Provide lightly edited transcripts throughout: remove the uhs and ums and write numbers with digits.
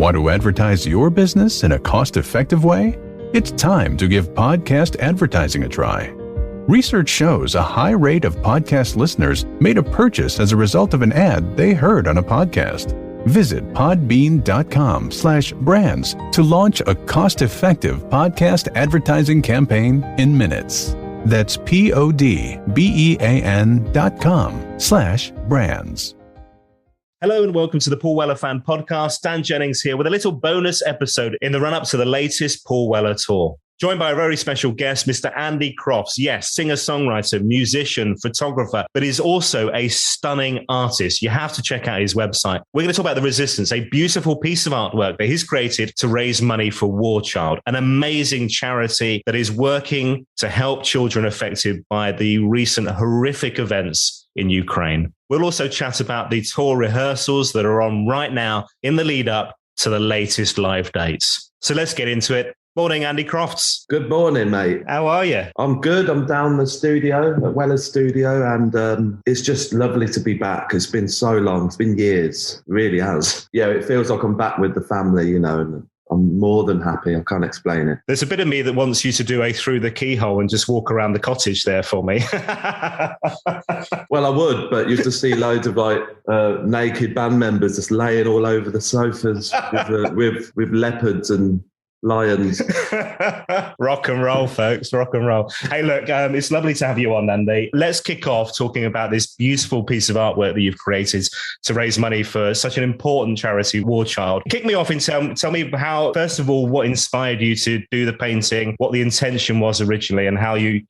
Want to advertise your business in a cost-effective way? It's time to give podcast advertising a try. Research shows a high rate of podcast listeners made a purchase as a result of an ad they heard on a podcast. Visit podbean.com/brands to launch a cost-effective podcast advertising campaign in minutes. That's podbean.com/brands. Hello and welcome to the Paul Weller Fan Podcast. Dan Jennings here with a little bonus episode in the run-up to the latest Paul Weller tour. Joined by a very special guest, Mr. Andy Crofts. Yes, singer-songwriter, musician, photographer, but he's also a stunning artist. You have to check out his website. We're going to talk about The Resistance, a beautiful piece of artwork that he's created to raise money for War Child, an amazing charity that is working to help children affected by the recent horrific events in Ukraine. We'll also chat about the tour rehearsals that are on right now in the lead up to the latest live dates. So let's get into it. Morning, Andy Crofts. Good morning, mate. How are you? I'm good. I'm down the studio, at Weller's studio, and it's just lovely to be back. It's been so long. It's been years. It really has. Yeah, it feels like I'm back with the family, and I'm more than happy. I can't explain it. There's a bit of me that wants you to do a through the keyhole and just walk around the cottage there for me. Well, I would, but you just see loads of naked band members just laying all over the sofas with leopards and lions. Rock and roll, folks. Rock and roll. Hey, look, it's lovely to have you on, Andy. Let's kick off talking about this beautiful piece of artwork that you've created to raise money for such an important charity, War Child. Kick me off and tell me how, first of all, what inspired you to do the painting, what the intention was originally, and how you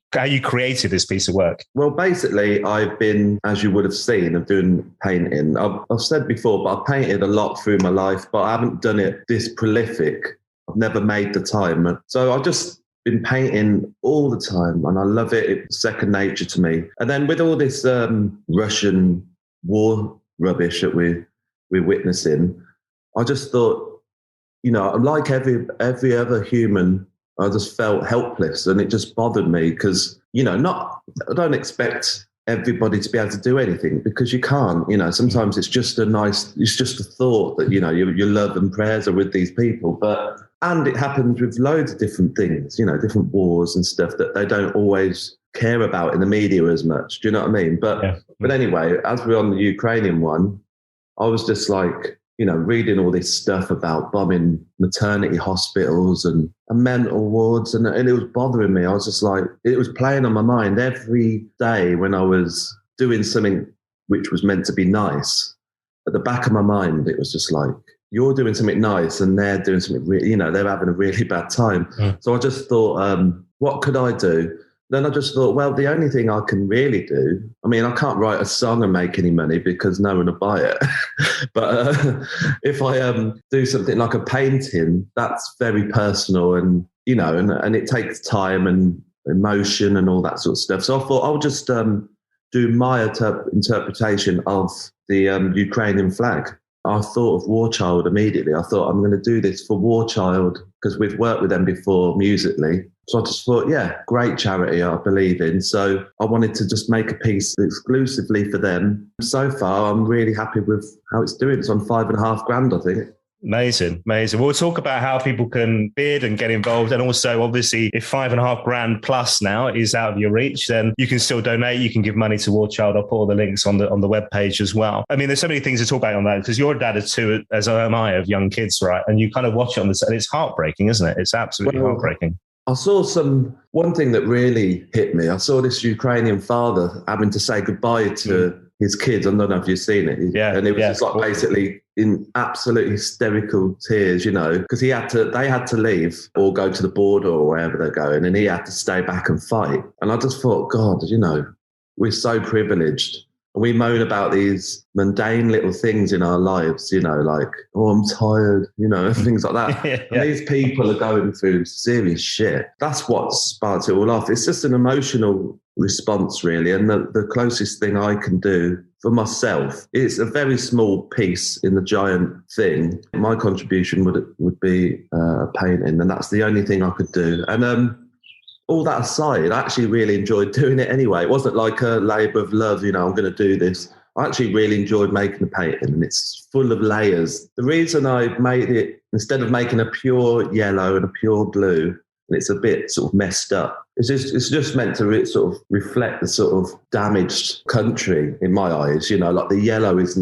created this piece of work. Well, basically, I've been, as you would have seen, of doing painting. I've said before, but I've painted a lot through my life, but I haven't done it this prolific. I've never made the time. So I've just been painting all the time and I love it. It's second nature to me. And then with all this Russian war rubbish that we're witnessing, I just thought, like every other human, I just felt helpless and it just bothered me because, I don't expect everybody to be able to do anything because you can't, sometimes it's just a thought that, your love and prayers are with these people. And it happens with loads of different things, different wars and stuff that they don't always care about in the media as much. Do you know what I mean? But anyway, as we're on the Ukrainian one, I was just reading all this stuff about bombing maternity hospitals and mental wards, and it was bothering me. I was just it was playing on my mind every day when I was doing something which was meant to be nice. At the back of my mind, it was just you're doing something nice and they're doing something really, they're having a really bad time. So I just thought, what could I do? Then I just thought, well, the only thing I can really do, I can't write a song and make any money because no one will buy it. But if I do something like a painting, that's very personal and, and it takes time and emotion and all that sort of stuff. So I thought I'll just do my interpretation of the Ukrainian flag. I thought of War Child immediately. I thought I'm going to do this for War Child because we've worked with them before musically. So I just thought, great charity I believe in. So I wanted to just make a piece exclusively for them. So far, I'm really happy with how it's doing. It's on $5,500, I think. Amazing. We'll talk about how people can bid and get involved. And also, obviously, if $5,500 plus now is out of your reach, then you can still donate. You can give money to War Child. I'll put all the links on the webpage as well. There's so many things to talk about on that because you're a dad of two, as am I, of young kids, right? And you kind of watch it on the set. And it's heartbreaking, isn't it? It's absolutely heartbreaking. I saw one thing that really hit me. I saw this Ukrainian father having to say goodbye to his kids. I don't know if you've seen it. And it was just basically in absolute hysterical tears, because they had to leave or go to the border or wherever they're going, and he had to stay back and fight. And I just thought, God, we're so privileged. And we moan about these mundane little things in our lives, I'm tired, things like that. And these people are going through serious shit. That's what sparks it all off. It's just an emotional response, really. And the closest thing I can do for myself, it's a very small piece in the giant thing. My contribution would be a painting, and that's the only thing I could do. And all that aside, I actually really enjoyed doing it anyway. It wasn't like a labour of love, I'm going to do this. I actually really enjoyed making the painting, and it's full of layers. The reason I made it, instead of making a pure yellow and a pure blue, and it's a bit sort of messed up, it's just meant to sort of reflect the sort of damaged country in my eyes. You know, like the yellow it's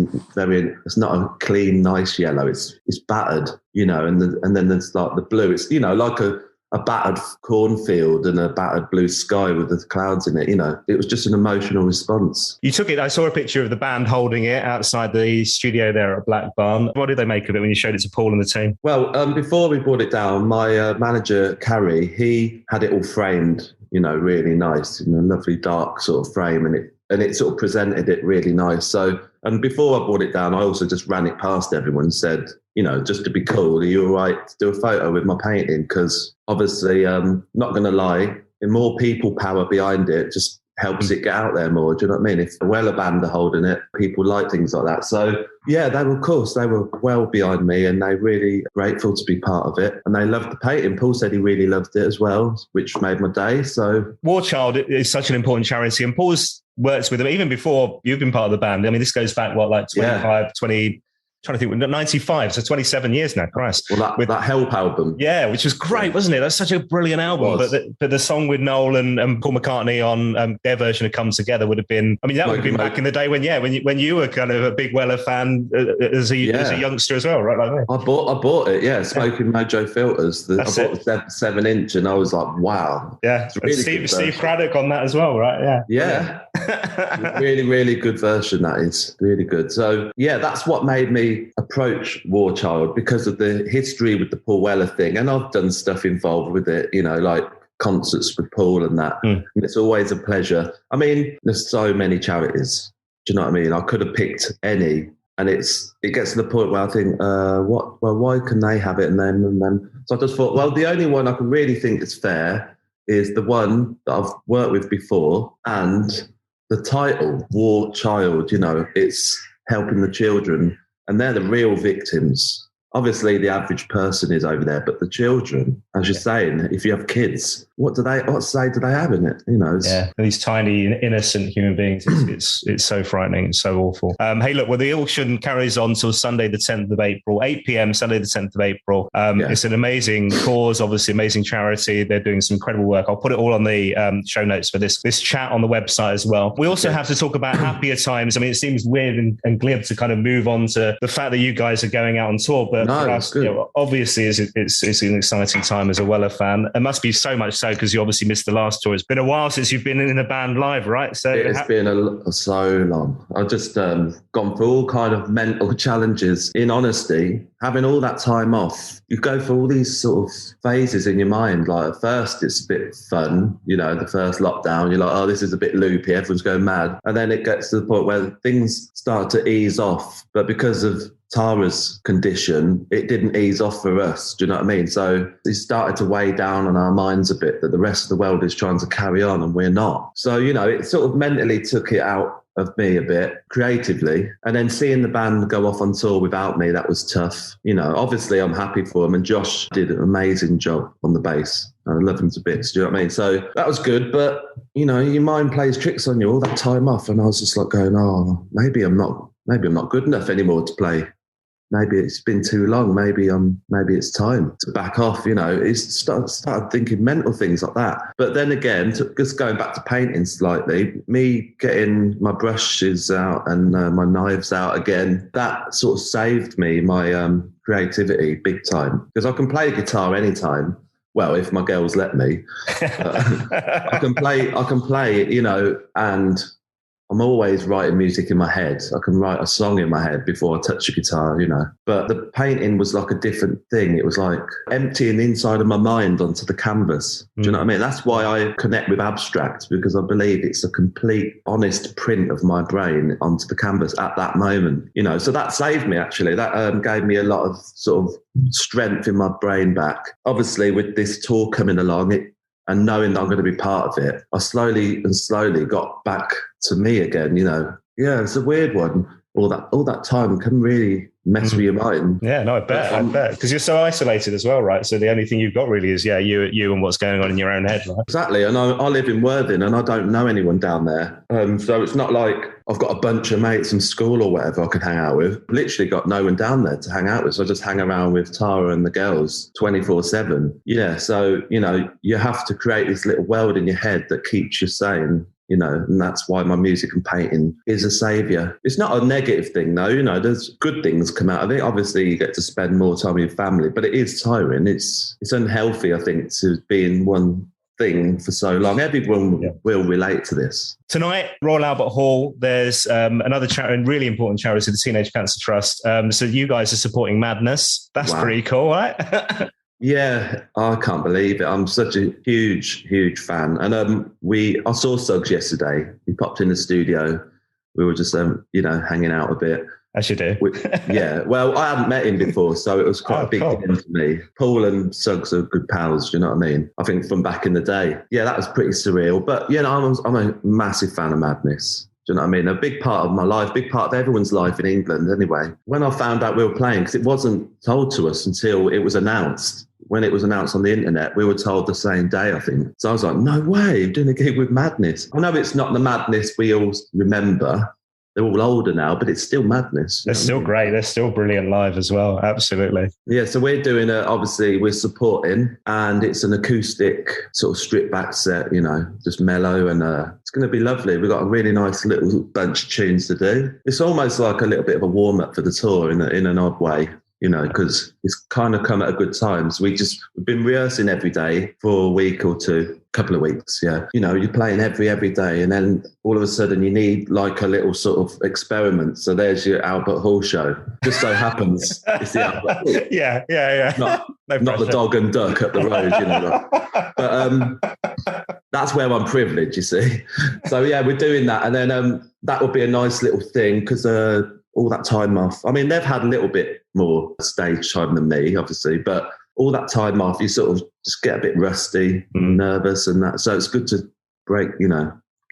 not a clean, nice yellow. It's battered, you know, and then there's like the blue. It's, you know, like a battered cornfield and a battered blue sky with the clouds in it. You know, it was just an emotional response. You took it. I saw a picture of the band holding it outside the studio there at Black Barn. What did they make of it when you showed it to Paul and the team? Well, before we brought it down, my manager, Carrie, he had it all framed, you know, really nice in a lovely dark sort of frame, and it sort of presented it really nice. So, and before I brought it down, I also just ran it past everyone and said, you know, just to be cool, are you all right to do a photo with my painting? Because obviously, not going to lie, the more people power behind it just helps it get out there more. Do you know what I mean? If a Weller band are holding it, people like things like that. So yeah, they were well behind me, and they really grateful to be part of it. And they loved the painting. Paul said he really loved it as well, which made my day. So War Child is such an important charity, and Paul's worked with them even before you've been part of the band. I mean, this goes back, what, like 25, 20... Trying to think, 95, so 27 years now, Christ. Well, that Help album. Yeah, which was great, wasn't it? That's such a brilliant album. But the song with Noel and Paul McCartney on their version of Come Together would have been, I mean, that would have been back in the day when you were kind of a big Weller fan as a youngster as well, right? Like me. I bought it, yeah, Smoking Mojo Filters. I bought the 7-inch, and I was like, wow. Yeah, really Steve Craddock on that as well, right? Yeah. Really, really good version, that is. Really good. So, yeah, that's what made me approach War Child, because of the history with the Paul Weller thing. And I've done stuff involved with it, you know, like concerts with Paul and that. And it's always a pleasure. I mean, there's so many charities. Do you know what I mean? I could have picked any. And it gets to the point where I think, why can they have it and them? So I just thought, well, the only one I can really think is fair is the one that I've worked with before, and the title, War Child, you know, it's helping the children. And they're the real victims. Obviously, the average person is over there, but the children, as you're saying, if you have kids, what say do they have in it? You know, these tiny, innocent human beings. It's so frightening. It's so awful. Hey, look, well, the auction carries on till Sunday, the 10th of April, 8 p.m. Sunday, the 10th of April. It's an amazing cause, obviously, amazing charity. They're doing some incredible work. I'll put it all on the show notes for this chat on the website as well. We also have to talk about happier times. I mean, it seems weird and glib to kind of move on to the fact that you guys are going out on tour, but for us, you know, obviously, it's an exciting time as a Weller fan. It must be so much so because you obviously missed the last tour. It's been a while since you've been in a band live, right? So it's been so long. I've just gone through all kind of mental challenges. In honesty, having all that time off, you go through all these sort of phases in your mind. Like at first, it's a bit fun. You know, the first lockdown, you're like, oh, this is a bit loopy. Everyone's going mad. And then it gets to the point where things start to ease off. But because of Tara's condition, it didn't ease off for us. Do you know what I mean? So it started to weigh down on our minds a bit that the rest of the world is trying to carry on and we're not. So, you know, it sort of mentally took it out of me a bit creatively. And then seeing the band go off on tour without me, that was tough. You know, obviously I'm happy for them, and Josh did an amazing job on the bass. I love him to bits. Do you know what I mean? So that was good. But, you know, your mind plays tricks on you all that time off. And I was just like going, oh, maybe I'm not good enough anymore to play. Maybe it's been too long. Maybe it's time to back off. You know, it's started thinking mental things like that. But then again, just going back to painting slightly, me getting my brushes out and my knives out again, that sort of saved me my creativity big time, because I can play guitar anytime. Well, if my girls let me, I can play, you know, and I'm always writing music in my head. I can write a song in my head before I touch a guitar, you know. But the painting was like a different thing. It was like emptying the inside of my mind onto the canvas. Do you know what I mean? That's why I connect with abstract, because I believe it's a complete, honest print of my brain onto the canvas at that moment, you know. So that saved me, actually. That gave me a lot of sort of strength in my brain back. Obviously, with this tour coming along, and knowing that I'm going to be part of it, I slowly got back to me again, you know. Yeah, it's a weird one. All that time can really mess with your mind. Yeah, no, I bet. Because you're so isolated as well, right? So the only thing you've got really is, you and what's going on in your own head, right? Exactly. And I live in Worthing and I don't know anyone down there. So it's not like I've got a bunch of mates from school or whatever I can hang out with. Literally got no one down there to hang out with. So I just hang around with Tara and the girls 24/7. Yeah. So, you have to create this little world in your head that keeps you sane. And that's why my music and painting is a saviour. It's not a negative thing, though. There's good things come out of it. Obviously, you get to spend more time with your family, but it is tiring. It's unhealthy, I think, to be in one thing for so long. Everyone will relate to this. Tonight, Royal Albert Hall, there's another charity, really important charity, the Teenage Cancer Trust. So you guys are supporting Madness. That's pretty cool, right? Yeah, I can't believe it. I'm such a huge, huge fan. And I saw Suggs yesterday. He popped in the studio. We were just, hanging out a bit. As you do. Yeah. Well, I hadn't met him before, so it was quite a big thing for me. Paul and Suggs are good pals, do you know what I mean? I think from back in the day. Yeah, that was pretty surreal. But, I'm a massive fan of Madness. Do you know what I mean? A big part of my life, big part of everyone's life in England anyway. When I found out we were playing, because it wasn't told to us until it was announced. When it was announced on the internet, we were told the same day, I think. So I was like, no way, I'm doing a gig with Madness. I know it's not the Madness we all remember. They're all older now, but it's still Madness. They're still great. They're still brilliant live as well. Absolutely. Yeah, so we're doing obviously we're supporting, and it's an acoustic sort of stripped back set, just mellow, and it's going to be lovely. We've got a really nice little bunch of tunes to do. It's almost like a little bit of a warm up for the tour in an odd way. Because it's kind of come at a good time. So we've been rehearsing every day for a week or two, couple of weeks. Yeah. You're playing every day. And then all of a sudden you need like a little sort of experiment. So there's your Albert Hall show. Just so happens it's the Albert Hall. Yeah. Not the dog and duck up the road, But that's where I'm privileged, you see. So yeah, we're doing that. And then that would be a nice little thing because all that time off. I mean, they've had a little bit more stage time than me, obviously, but all that time off, you sort of just get a bit rusty and nervous and that. So it's good to break,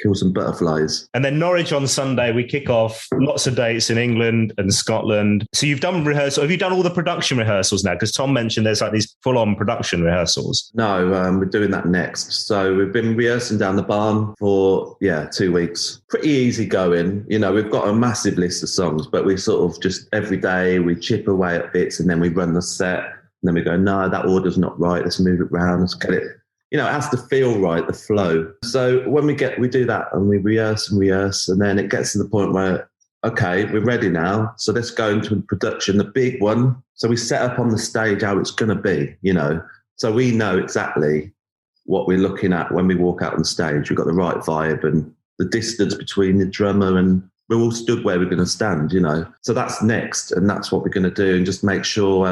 kill some butterflies. And then Norwich on Sunday, we kick off lots of dates in England and Scotland. So you've done rehearsal. Have you done all the production rehearsals now? Because Tom mentioned there's like these full-on production rehearsals. No, we're doing that next. So we've been rehearsing down the barn for, 2 weeks. Pretty easy going. We've got a massive list of songs, but we sort of just every day we chip away at bits and then we run the set. And then we go, no, that order's not right. Let's move it around. Let's get it. It has to feel right, the flow. So when we do that and we rehearse, and then it gets to the point where, okay, we're ready now. So let's go into production, the big one. So we set up on the stage how it's going to be, So we know exactly what we're looking at when we walk out on stage. We've got the right vibe and the distance between the drummer and we're all stood where we're going to stand, So that's next, and that's what we're going to do, and just make sure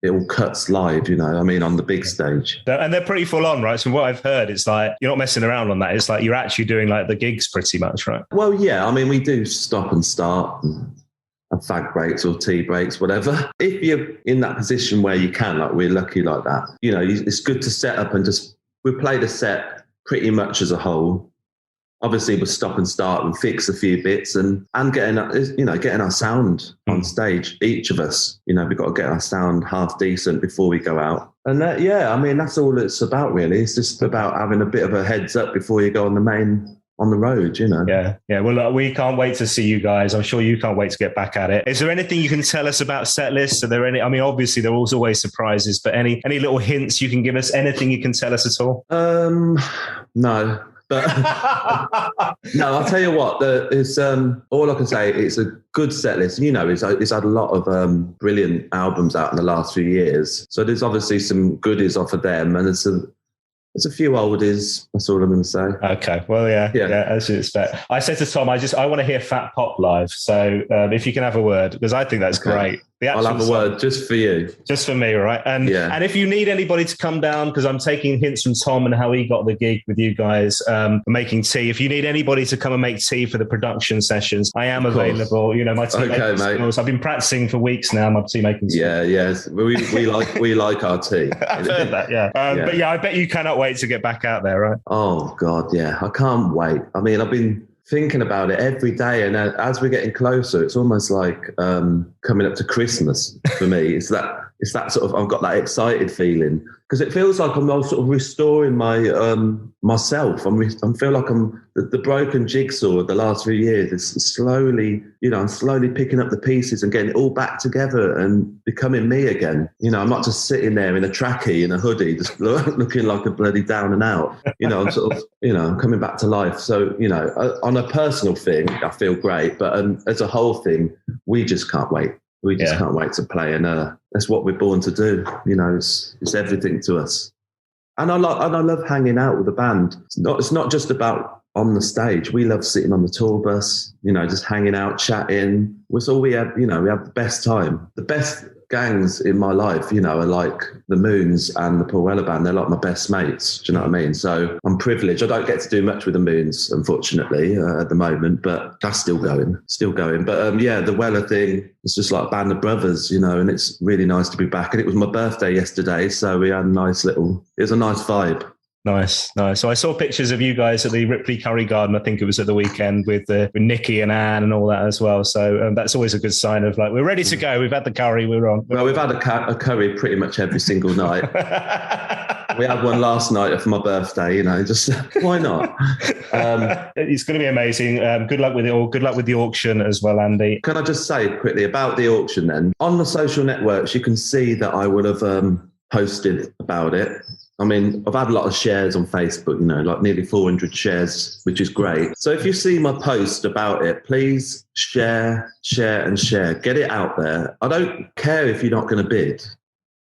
it all cuts live, on the big stage. And they're pretty full on, right? So what I've heard, it's like you're not messing around on that. It's like you're actually doing like the gigs pretty much, right? Well, yeah. We do stop and start and fag breaks or tea breaks, whatever. If you're in that position where you can, like we're lucky like that, it's good to set up and we play the set pretty much as a whole. Obviously, we'll stop and start and fix a few bits and getting our sound on stage. Each of us, we've got to get our sound half decent before we go out. And that's all it's about, really. It's just about having a bit of a heads up before you go on the road, Yeah. Well, look, we can't wait to see you guys. I'm sure you can't wait to get back at it. Is there anything you can tell us about set lists? Are there any? Obviously, there are always surprises, but any little hints you can give us? Anything you can tell us at all? No. But no, I'll tell you what. It's all I can say. It's a good set list. It's had a lot of brilliant albums out in the last few years. So there's obviously some goodies off of them, and there's a few oldies. That's all I'm going to say. Okay. Well, yeah, as you expect. I said to Tom, I want to hear Fat Pop live. So if you can have a word, because I think that's great. I'll have a word just for you. Just for me, right? And if you need anybody to come down, because I'm taking hints from Tom and how he got the gig with you guys making tea. If you need anybody to come and make tea for the production sessions, I am available. My tea making skills. I've been practicing for weeks now. My tea making skills. Yeah, yes. We like our tea. I've heard that, yeah. But I bet you cannot wait to get back out there, right? Oh God, yeah. I can't wait. I've been thinking about it every day. And as we're getting closer, it's almost like coming up to Christmas for me. It's that sort of, I've got that excited feeling because it feels like I'm all sort of restoring my myself. I feel like I'm the broken jigsaw of the last few years. It's slowly, I'm slowly picking up the pieces and getting it all back together and becoming me again. I'm not just sitting there in a trackie in a hoodie, just looking like a bloody down and out. I'm sort of, I'm coming back to life. So, on a personal thing, I feel great, but as a whole thing, we just can't wait. We just can't wait to play, and that's what we're born to do. It's everything to us. And I love hanging out with the band. It's not just about on the stage. We love sitting on the tour bus, just hanging out, chatting. It's all we have. We have the best time. The best gangs in my life, are like the Moons and the Paul Weller Band. They're like my best mates. Do you know what I mean? So I'm privileged. I don't get to do much with the Moons, unfortunately, at the moment, but that's still going. But the Weller thing, it's just like a band of brothers, and it's really nice to be back. And it was my birthday yesterday, so we had it was a nice vibe. Nice. So I saw pictures of you guys at the Ripley Curry Garden. I think it was at the weekend with Nikki and Anne and all that as well. So that's always a good sign of like, we're ready to go. We've had the curry. We're on. Well, we've had a curry pretty much every single night. We had one last night for my birthday, just why not? It's going to be amazing. Good luck with it all. Good luck with the auction as well, Andy. Can I just say quickly about the auction then? On the social networks, you can see that I would have posted about it. I mean, I've had a lot of shares on Facebook, like nearly 400 shares, which is great. So if you see my post about it, please share. Get it out there. I don't care if you're not going to bid.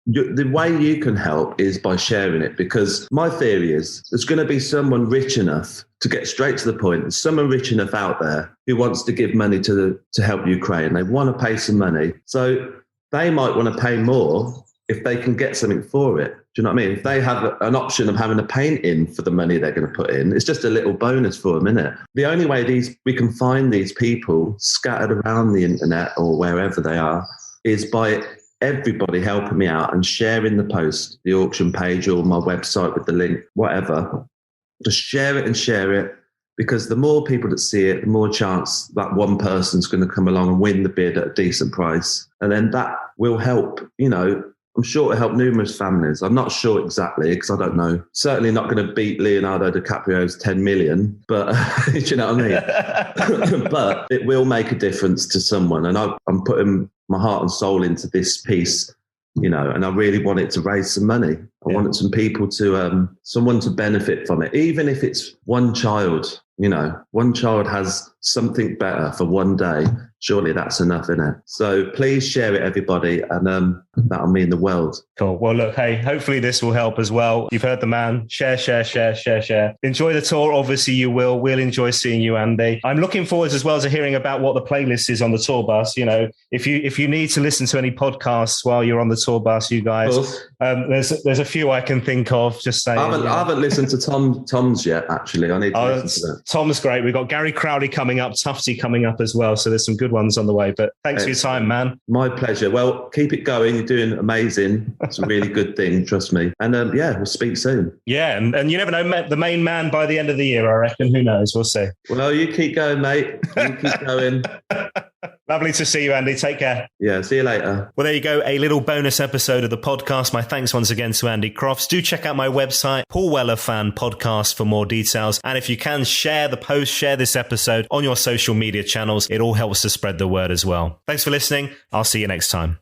The way you can help is by sharing it, because my theory is there's going to be someone rich enough to get straight to the point. There's someone rich enough out there who wants to give money to help Ukraine. They want to pay some money. So they might want to pay more if they can get something for it. Do you know what I mean? If they have an option of having a paint in for the money they're going to put in, it's just a little bonus for them, isn't it? The only way we can find these people scattered around the internet or wherever they are is by everybody helping me out and sharing the post, the auction page or my website with the link, whatever. Just share it, because the more people that see it, the more chance that one person's going to come along and win the bid at a decent price. And then that will help, I'm sure it'll help numerous families. I'm not sure exactly because I don't know. Certainly not going to beat Leonardo DiCaprio's 10 million, but do you know what I mean? But it will make a difference to someone. And I'm putting my heart and soul into this piece, and I really want it to raise some money. I wanted some people someone to benefit from it. Even if it's one child, one child has something better for one day. Surely that's enough, isn't it? So please share it, everybody, and that'll mean the world. Cool. Well, look, hey, hopefully this will help as well. You've heard the man. Share. Enjoy the tour. Obviously, you will. We'll enjoy seeing you, Andy. I'm looking forward as well to hearing about what the playlist is on the tour bus. If you need to listen to any podcasts while you're on the tour bus, you guys, there's a few I can think of. Just saying. I haven't listened to Tom's yet. Actually, I need to listen to that. Tom's great. We've got Gary Crowley coming up, Tufty coming up as well. So there's some good ones on the way. But thanks for your time, man. My pleasure. Well, keep it going. You're doing amazing. It's a really good thing. Trust me. And we'll speak soon. Yeah, and you never know, the main man by the end of the year, I reckon. Who knows? We'll see. Well, you keep going, mate. You keep going. Lovely to see you, Andy. Take care. Yeah, see you later. Well, there you go. A little bonus episode of the podcast. My thanks once again to Andy Crofts. Do check out my website, Paul Weller Fan Podcast, for more details. And if you can, share the post, share this episode on your social media channels. It all helps to spread the word as well. Thanks for listening. I'll see you next time.